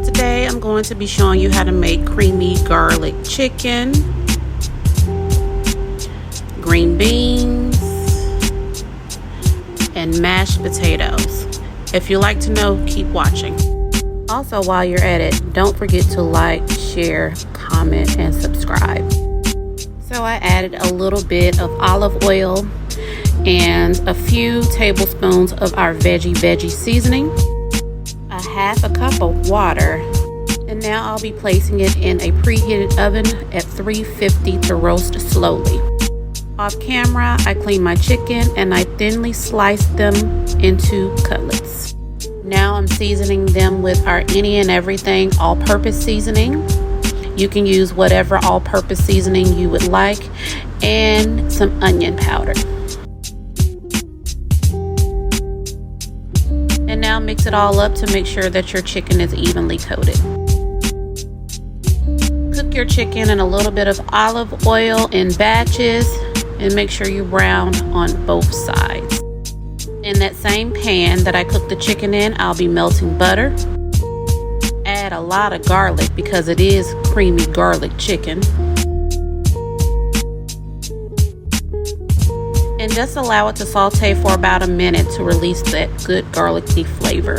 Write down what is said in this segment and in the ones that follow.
Today I'm going to be showing you how to make creamy garlic chicken, green beans, and mashed potatoes. If you like to know, keep watching. Also, while you're at it, don't forget to like, share, comment, and subscribe. So I added a little bit of olive oil and a few tablespoons of our Veggie seasoning, a half a cup of water, and now I'll be placing it in a preheated oven at 350 to roast slowly. Off camera, I clean my chicken and I thinly slice them into cutlets. Now I'm seasoning them with our any and everything all-purpose seasoning. You can use whatever all-purpose seasoning you would like, and some onion powder. And now mix it all up to make sure that your chicken is evenly coated. Cook your chicken in a little bit of olive oil in batches and make sure you brown on both sides. In that same pan that I cooked the chicken in, I'll be melting butter. Add a lot of garlic because it is creamy garlic chicken. And just allow it to saute for about a minute to release that good garlicky flavor.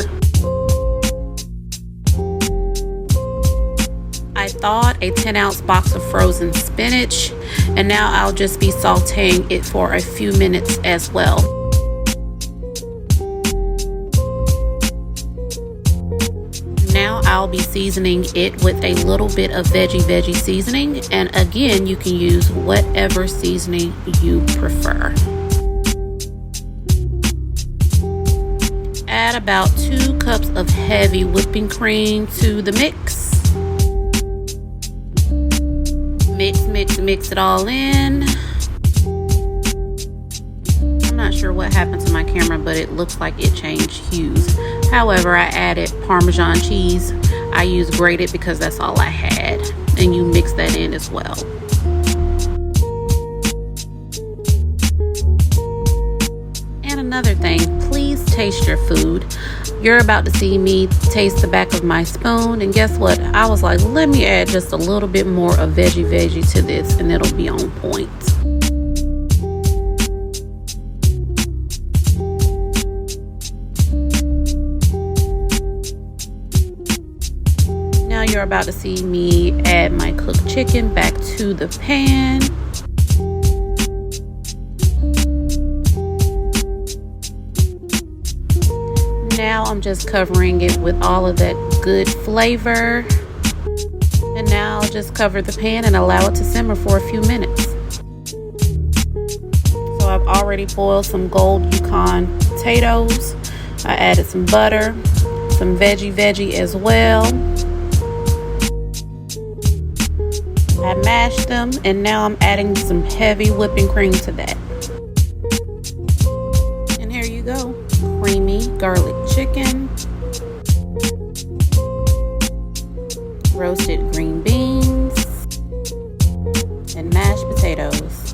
I thawed a 10-ounce box of frozen spinach, and now I'll just be sauteing it for a few minutes as well. Now I'll be seasoning it with a little bit of Veggie seasoning, and again, you can use whatever seasoning you prefer. Add about 2 cups of heavy whipping cream to the mix. Mix it all in. I'm not sure what happened to my camera, but it looks like it changed hues. However, I added Parmesan cheese. I used grated because that's all I had, and you mix that in as well. And another thing, please taste your food. You're about to see me taste the back of my spoon, and guess what? I was like, let me add just a little bit more of Veggie to this and it'll be on point. Now you're about to see me add my cooked chicken back to the pan. Now I'm just covering it with all of that good flavor. And now I'll just cover the pan and allow it to simmer for a few minutes. So I've already boiled some gold Yukon potatoes. I added some butter, some Veggie as well. I mashed them, and now I'm adding some heavy whipping cream to that. And here you go, creamy garlic chicken, roasted green beans, and mashed potatoes.